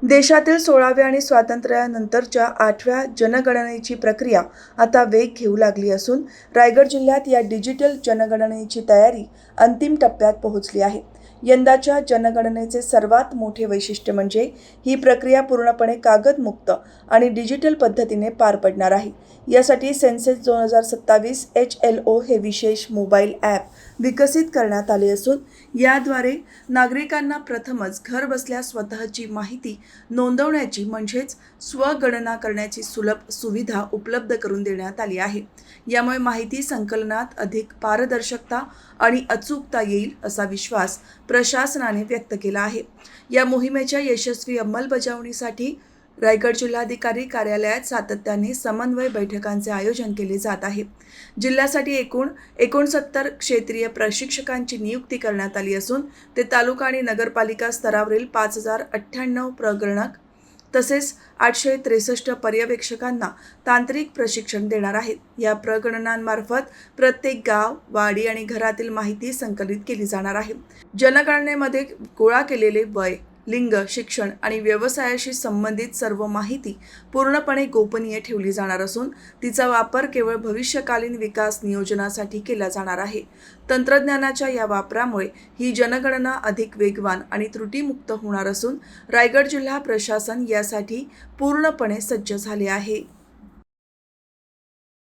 देशातील 16व्या आणि स्वातंत्र्यानंतरच्या 8व्या जनगणनेची प्रक्रिया आता वेग घेऊ लागली असून रायगड जिल्ह्यात या डिजिटल जनगणनेची तयारी अंतिम टप्प्यात पोहोचली आहे. यंदाच्या जनगणनेचे सर्वात मोठे वैशिष्ट्य म्हणजे ही प्रक्रिया पूर्णपणे कागदमुक्त आणि डिजिटल पद्धतीने पार पडणार आहे. यासाठी सेन्सस 2027 HLO हे विशेष मोबाईल ॲप विकसित करण्यात आले असून याद्वारे नागरिकांना प्रथमच घरबसल्या स्वतःची माहिती नोंदवण्याची म्हणजेच स्वगणना करण्याची सुलभ सुविधा उपलब्ध करून देण्यात आली आहे. यामुळे माहिती संकलनात अधिक पारदर्शकता आणि अचूकता येईल असा विश्वास प्रशासनाने व्यक्त केला आहे. या मोहिमेच्या यशस्वी अंमलबजावणीसाठी रायगड जिल्हाधिकारी कार्यालयात सातत्याने समन्वय बैठकांचे आयोजन केले जात आहे. जिल्ह्यासाठी एकूण 69 क्षेत्रीय प्रशिक्षकांची नियुक्ती करण्यात आली असून ते तालुका आणि नगरपालिका स्तरावरील 5098 प्रगणक तसेच 863 पर्यवेक्षकांना तांत्रिक प्रशिक्षण देणार आहेत. या प्रगणनांमार्फत प्रत्येक गाव, वाडी आणि घरातील माहिती संकलित केली जाणार आहे. जनगणनेमध्ये गोळा केलेले वय, लिंग, शिक्षण आणि व्यवसायाशी संबंधित सर्व माहिती पूर्णपणे गोपनीय ठेवली जाणार असून तिचा वापर केवळ भविष्यकालीन विकास नियोजनासाठी केला जाणार आहे. तंत्रज्ञानाच्या या वापरामुळे ही जनगणना अधिक वेगवान आणि त्रुटीमुक्त होणार असून रायगड जिल्हा प्रशासन यासाठी पूर्णपणे सज्ज झाले आहे.